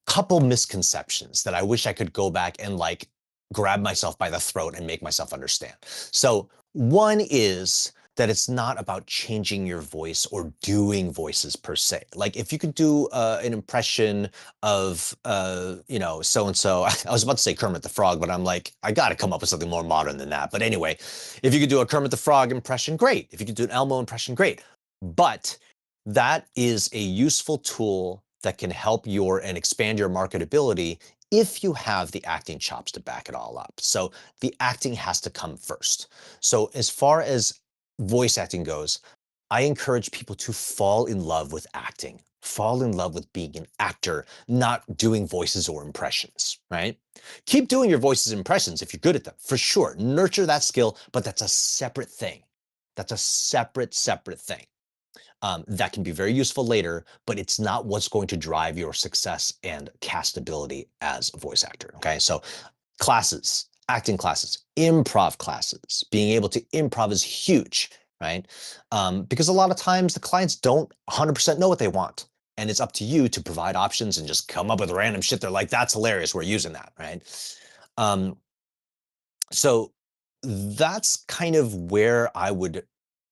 couple misconceptions that I wish I could go back and like grab myself by the throat and make myself understand. So, one is that it's not about changing your voice or doing voices per se. Like if you could do an impression of, so and so. I was about to say Kermit the Frog, but I'm like, I got to come up with something more modern than that. But anyway, if you could do a Kermit the Frog impression, great. If you could do an Elmo impression, great. But that is a useful tool that can help your and expand your marketability if you have the acting chops to back it all up. So the acting has to come first. So as far as voice acting goes, I encourage people to fall in love with acting, fall in love with being an actor, not doing voices or impressions, right? Keep doing your voices and impressions if you're good at them, for sure. Nurture that skill, but that's a separate thing. That's a separate thing. That can be very useful later, but it's not what's going to drive your success and castability as a voice actor. Okay, so classes, acting classes, improv classes, being able to improv is huge, right? Because a lot of times the clients don't 100% know what they want. And it's up to you to provide options and just come up with random shit. They're like, that's hilarious. We're using that, right? Um, so that's kind of where I would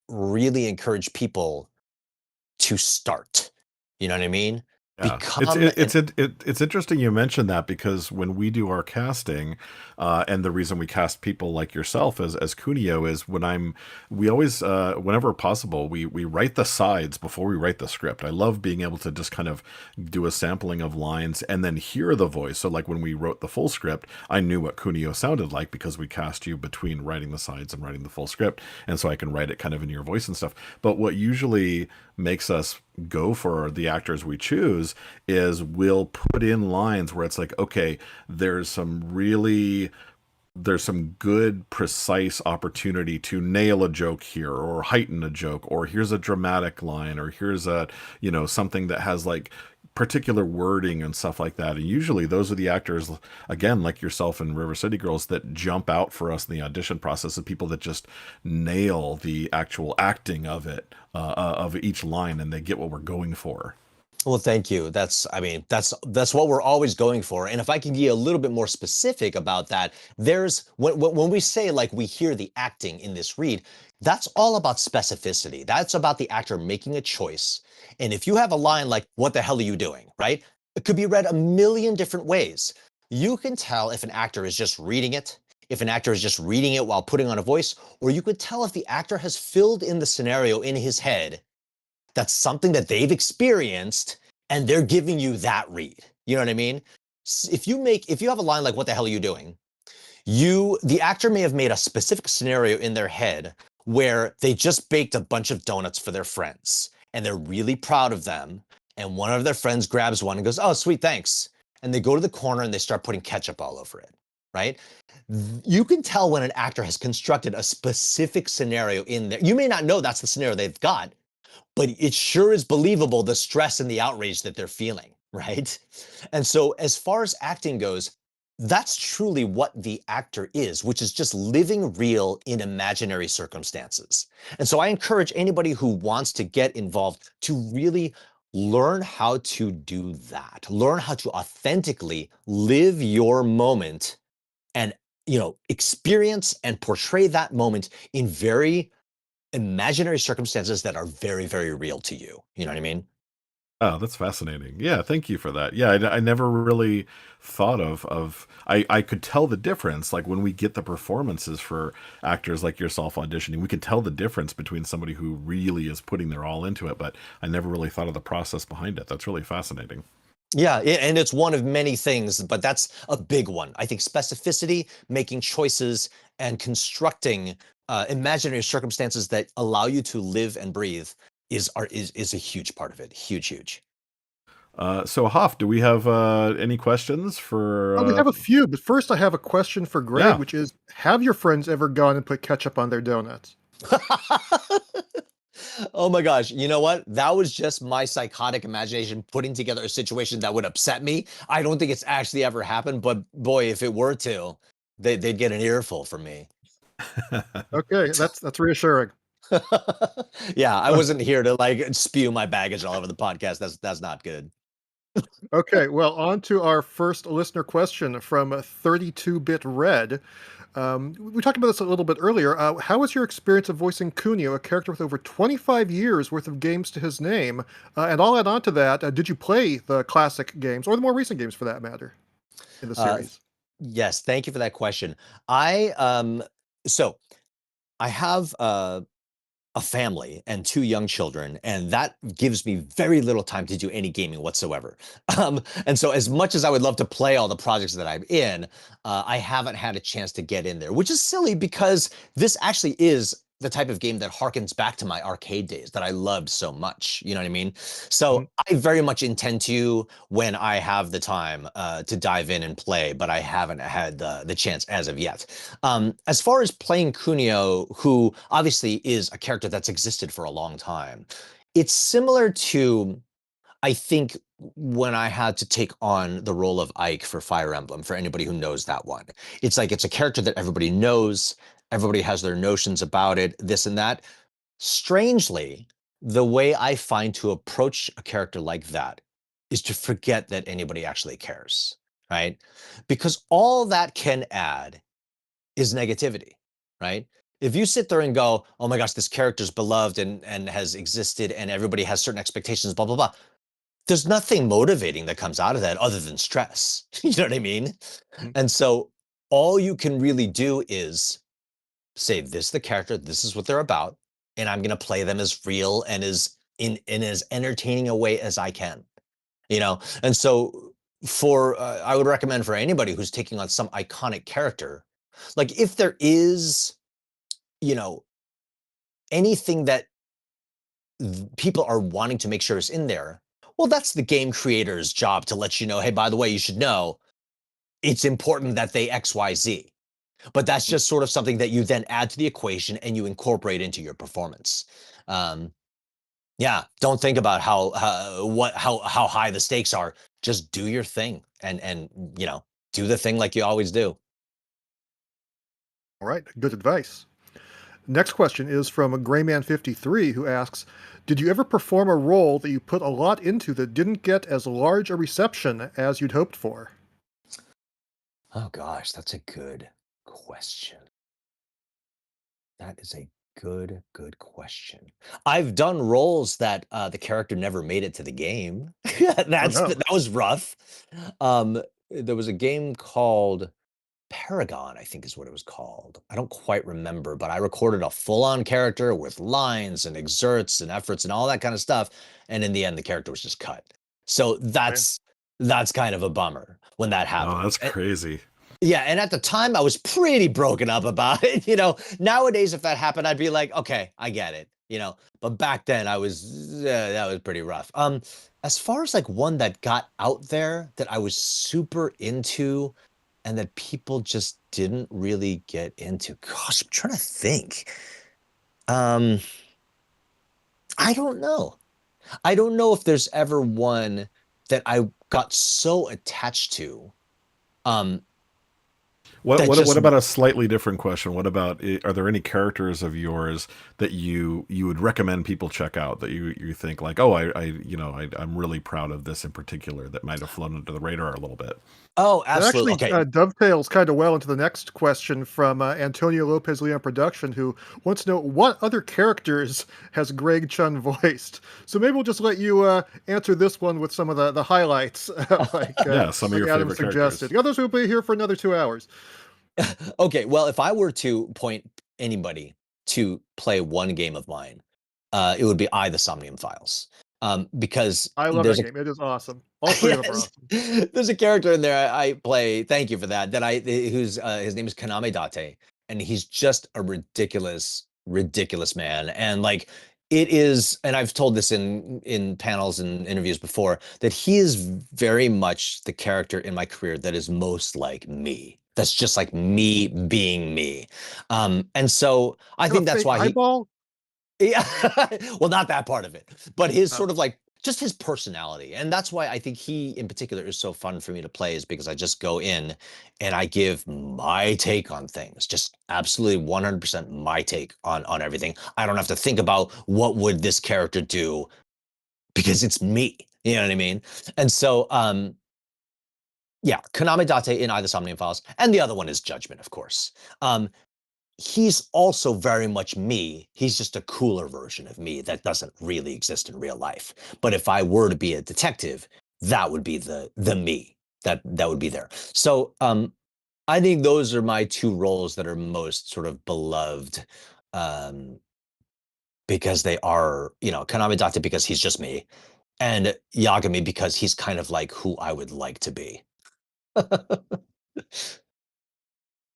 really encourage people to start. You know what I mean? Yeah, Become an it's interesting you mentioned that because when we do our casting, and the reason we cast people like yourself as Kunio is we always whenever possible we write the sides before we write the script. I love being able to just kind of do a sampling of lines and then hear the voice. So like when we wrote the full script, I knew what Kunio sounded like because we cast you between writing the sides and writing the full script, and so I can write it kind of in your voice and stuff. But what usually makes us go for the actors we choose is we'll put in lines where it's like, okay, there's some good precise opportunity to nail a joke here or heighten a joke, or here's a dramatic line, or here's a something that has like particular wording and stuff like that. And usually those are the actors, again, like yourself and River City Girls, that jump out for us in the audition process, of people that just nail the actual acting of it, of each line, and they get what we're going for. Well, thank you. I mean, that's what we're always going for. And if I can be a little bit more specific about that, there's when we say like we hear the acting in this read, that's all about specificity. That's about the actor making a choice. And if you have a line like, "What the hell are you doing?" Right? It could be read a million different ways. You can tell if an actor is just reading it, if an actor is just reading it while putting on a voice, or you could tell if the actor has filled in the scenario in his head. That's something that they've experienced and they're giving you that read. You know what I mean? If you have a line like, "What the hell are you doing?" The actor may have made a specific scenario in their head where they just baked a bunch of donuts for their friends and they're really proud of them. And one of their friends grabs one and goes, "Oh, sweet, thanks." And they go to the corner and they start putting ketchup all over it. right? You can tell when an actor has constructed a specific scenario in there. You may not know that's the scenario they've got, but it sure is believable, the stress and the outrage that they're feeling, right? And so, as far as acting goes, that's truly what the actor is, which is just living real in imaginary circumstances. And so, I encourage anybody who wants to get involved to really learn how to do that. Learn how to authentically live your moment and, experience and portray that moment in very imaginary circumstances that are very, very real to you. You know what I mean? Oh, that's fascinating. Yeah, thank you for that. Yeah, I never really thought of I could tell the difference. Like when we get the performances for actors like yourself auditioning, we could tell the difference between somebody who really is putting their all into it, but I never really thought of the process behind it. That's really fascinating. Yeah, and it's one of many things, but that's a big one. I think specificity, making choices, and constructing imaginary circumstances that allow you to live and breathe is a huge part of it. Huge, huge. So Hoff, do we have any questions for We have a few, but first I have a question for Greg, yeah. which is, have your friends ever gone and put ketchup on their donuts? Oh my gosh, you know what? That was just my psychotic imagination putting together a situation that would upset me. I don't think it's actually ever happened, but boy, if it were to, they'd get an earful from me. Okay, that's reassuring. Yeah, I wasn't here to like spew my baggage all over the podcast. That's not good. Okay, well, on to our first listener question from 32-Bit Red. We talked about this a little bit earlier. How was your experience of voicing Kunio, a character with over 25 years worth of games to his name? And I'll add on to that, did you play the classic games, or the more recent games for that matter, in the Uh, series? yes, thank you for that question. So I have a family and two young children, and that gives me very little time to do any gaming whatsoever. And so, as much as I would love to play all the projects that I'm in, I haven't had a chance to get in there, which is silly because this actually is the type of game that harkens back to my arcade days that I loved so much. You know what I mean? Mhm. So I very much intend to, when I have the time, to dive in and play, but I haven't had the chance as of yet. As far as playing Kunio, who obviously is a character that's existed for a long time, it's similar to, I think, when I had to take on the role of Ike for Fire Emblem, for anybody who knows that one. It's like it's a character that everybody knows, everybody has their notions about it, this and that. Strangely, the way I find to approach a character like that is to forget that anybody actually cares, right? Because all that can add is negativity, right? If you sit there and go, oh my gosh, this character's beloved and has existed and everybody has certain expectations, blah, blah, blah. There's nothing motivating that comes out of that other than stress. You know what I mean? Mhm. And so all you can really do is say, this is the character, this is what they're about, and I'm gonna play them as real and as in as entertaining a way as I can. And so for I would recommend for anybody who's taking on some iconic character, like if there is, you know, anything that people are wanting to make sure is in there, well, that's the game creator's job to let you know, hey, by the way, you should know it's important that they XYZ. But that's just sort of something that you then add to the equation and you incorporate into your performance. Um, yeah, don't think about how high the stakes are. Just do your thing and do the thing like you always do. All right, good advice. Next question is from a Grayman53 who asks, did you ever perform a role that you put a lot into that didn't get as large a reception as you'd hoped for? Oh gosh, that's a good question. That is a good question. I've done roles that the character never made it to the game. Oh no. That was rough. There was a game called Paragon, I think is what it was called. I don't quite remember, but I recorded a full-on character with lines and exerts and efforts and all that kind of stuff. And in the end, the character was just cut. So Man. that's kind of a bummer when that Oh, that's happens. crazy. Yeah, and at the time I was pretty broken up about it. Nowadays if that happened, I'd be like, okay, I get it. But back then that was pretty rough. As far as like one that got out there that I was super into, and that people just didn't really get into. Gosh, I'm trying to think. Um, I don't know. I don't know if there's ever one that I got so attached to. Um, What that what just what about a slightly different question? What about are there any characters of yours that you would recommend people check out that you think like, oh, I'm really proud of this in particular that might have flown under the radar a little bit. Oh, That absolutely. actually Okay. dovetails kind of well into the next question from Antonio Lopez Leon Production, who wants to know what other characters has Greg Chun voiced. So maybe we'll just let you answer this one with some of the highlights, Yeah, some of like your Adam favorite suggested. characters. The others will be here for another 2 hours. Okay, well, if I were to point anybody to play one game of mine, it would be I, the Somnium Files. Because I love there's that a game. It is awesome. All three of them are yes, awesome. there's a character in there I play. Thank you for that. Who's his name is Kaname Date, and he's just a ridiculous, ridiculous man. And like it is, and I've told this in panels and interviews before, that he is very much the character in my career that is most like me. That's just like me being me. And so I You have think a that's fake why he eyeball? yeah. Well, not that part of it, but his Oh, sort of like just his personality. And that's why I think he in particular is so fun for me to play is because I just go in and I give my take on things, just absolutely 100% my take on everything. I don't have to think about what would this character do because it's me. You know what I mean? And so yeah, Konami Date in either Somnium Files, and the other one is Judgment, of course. He's also very much me. He's just a cooler version of me that doesn't really exist in real life. But if I were to be a detective, that would be the me that would be there. So I think those are my two roles that are most sort of beloved um, because they are, Kaname Date because he's just me, and Yagami because he's kind of like who I would like to be.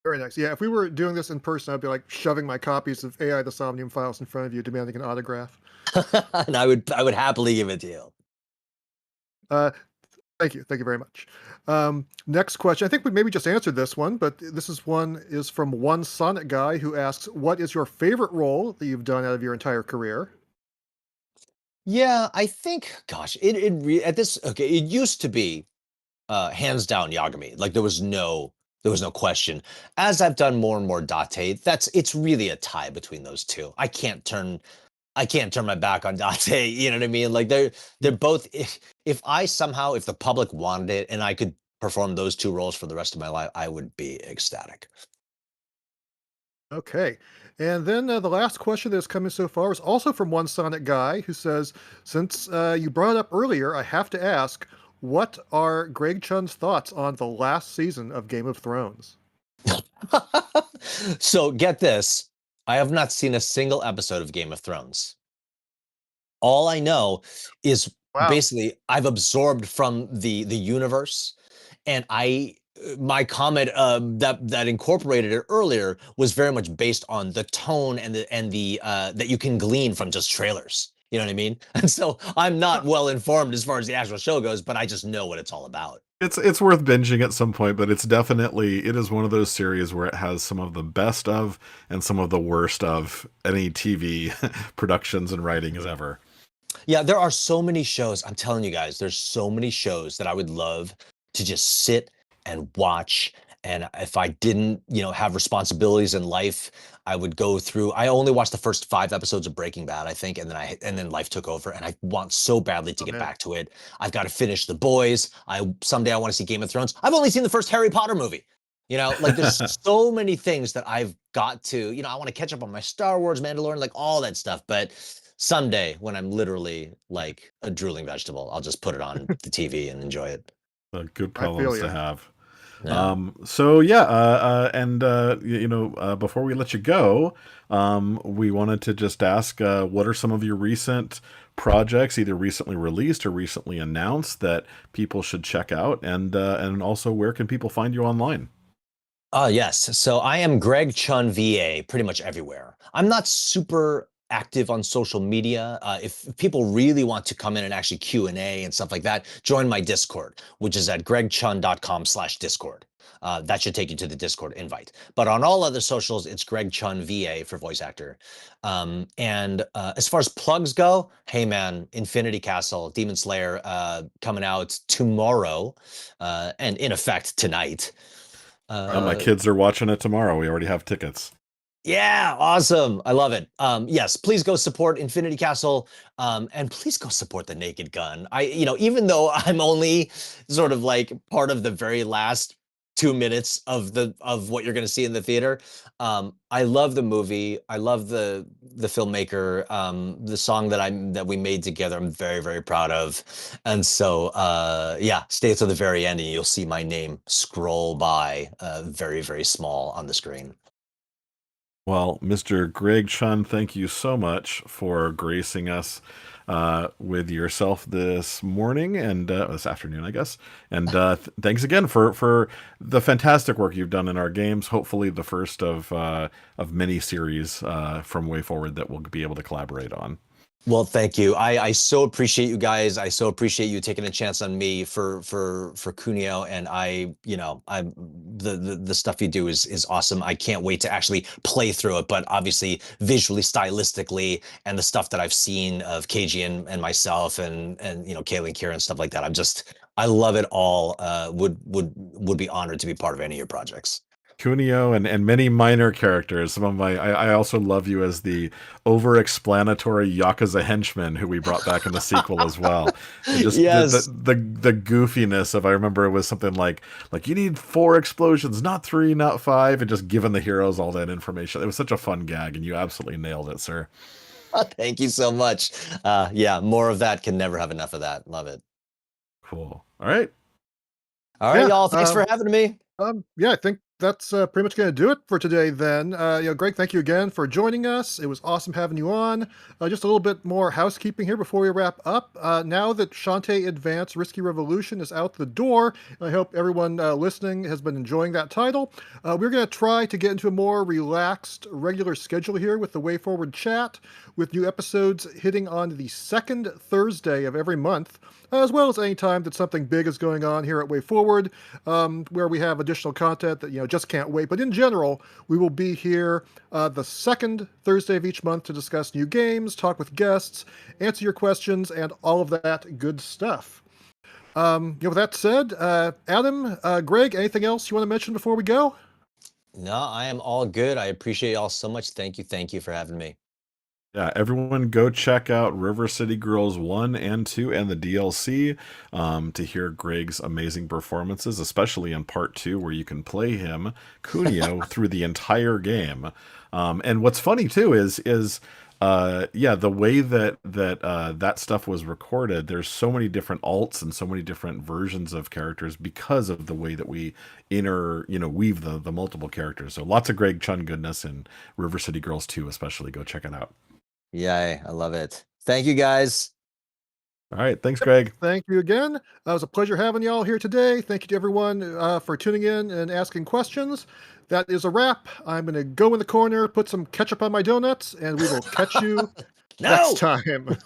very nice. Yeah, if we were doing this in person, I'd be like shoving my copies of AI the Somnium Files in front of you, demanding an autograph. And I would happily give it to you. Uh, Thank you. Thank you very much. Next question. I think we maybe just answered this one, but this is from one Sonnet guy who asks, "What is your favorite role that you've done out of your entire career?" Yeah, I think, gosh, at this, okay, it used to be hands down Yagami. Like there was no question. As I've done more and more Date, it's really a tie between those two. I can't turn my back on Date, you know what I mean? Like they're both if I somehow if the public wanted it and I could perform those two roles for the rest of my life, I would be ecstatic. Okay. And then the last question that's coming so far is also from one Sonnet guy who says, "Since you brought it up earlier, I have to ask, what are Greg Chun's thoughts on the last season of Game of Thrones?" So get this. I have not seen a single episode of Game of Thrones. All I know is Wow. basically I've absorbed from the universe, and my comment that incorporated it earlier was very much based on the tone and the that you can glean from just trailers. You know what I mean? And so I'm not Huh. well informed as far as the actual show goes, but I just know what it's all about. It's worth binging at some point, but it is one of those series where it has some of the best of and some of the worst of any TV productions and writings ever. Yeah, there are so many shows. I'm telling you guys, there's so many shows that I would love to just sit and watch. And if I didn't, have responsibilities in life, I would go through. I only watched the first 5 episodes of Breaking Bad, I think, and then life took over. And I want so badly to Oh get man. back to it. I've got to finish The Boys. Someday I want to see Game of Thrones. I've only seen the first Harry Potter movie. Like there's so many things that I've got to. I want to catch up on my Star Wars, Mandalorian, like all that stuff. But someday when I'm literally like a drooling vegetable, I'll just put it on the TV and enjoy it. Good I feel problems to you. have. Yeah. So yeah, and before we let you go, we wanted to just ask, what are some of your recent projects, either recently released or recently announced, that people should check out, and also where can people find you online? Yes. So I am Greg Chun VA pretty much everywhere. I'm not super active on social media. If people really want to come in and actually Q&A and stuff like that, join my Discord, which is at gregchun.com/discord. That should take you to the Discord invite. But on all other socials, it's Greg Chun VA for voice actor. As far as plugs go, hey man, Infinity Castle, Demon Slayer coming out tomorrow, and in effect tonight. My kids are watching it tomorrow. We already have tickets. Yeah, awesome. I love it. Yes, please go support Infinity Castle, and please go support the Naked Gun. Even though I'm only sort of like part of the very last 2 minutes of what you're going to see in the theater, I love the movie. I love the filmmaker. The song that we made together, I'm very, very proud of. And so, yeah, stay to the very end, and you'll see my name scroll by, very, very small on the screen. Well, Mr. Greg Chun, thank you so much for gracing us with yourself this morning and this afternoon, I guess. And thanks again for the fantastic work you've done in our games. Hopefully, the first of many series from WayForward that we'll be able to collaborate on. Well, thank you. I so appreciate you guys. I so appreciate you taking a chance on me for Kunio, and the stuff you do is awesome. I can't wait to actually play through it, but obviously visually, stylistically, and the stuff that I've seen of KG and myself and Kaylee and Kira and stuff like that. I love it all. Would be honored to be part of any of your projects. Kunio and many minor characters. Some of I also love you as the over-explanatory Yakuza henchman who we brought back in the sequel as well. And just yes. the goofiness of, I remember it was something like you need 4 explosions, not 3, not 5, and just giving the heroes all that information. It was such a fun gag, and you absolutely nailed it, sir. Thank you so much. Yeah, more of that. Can never have enough of that. Love it. Cool. All right. All right, y'all. Thanks for having me. Yeah, I think that's pretty much going to do it for today then. Greg, thank you again for joining us. It was awesome having you on. Just a little bit more housekeeping here before we wrap up. Now that Shantae Advance Risky Revolution is out the door, I hope everyone listening has been enjoying that title. We're going to try to get into a more relaxed, regular schedule here with the WayForward chat, with new episodes hitting on the second Thursday of every month, as well as any time that something big is going on here at WayForward, where we have additional content that just can't wait. But in general, we will be here the second Thursday of each month to discuss new games, talk with guests, answer your questions, and all of that good stuff. With that said, Adam, Greg, anything else you want to mention before we go? No, I am all good. I appreciate y'all so much. Thank you for having me. Yeah, everyone go check out River City Girls 1 and 2 and the DLC to hear Greg's amazing performances, especially in part 2 where you can play him, Kunio, through the entire game. And what's funny too is the way that stuff was recorded, there's so many different alts and so many different versions of characters because of the way that we weave the multiple characters. So lots of Greg Chun goodness in River City Girls 2 especially. Go check it out. Yay, I love it. Thank you, guys. All right. Thanks, Greg. Thank you again. It was a pleasure having you all here today. Thank you to everyone for tuning in and asking questions. That is a wrap. I'm going to go in the corner, put some ketchup on my donuts, and we will catch you next time.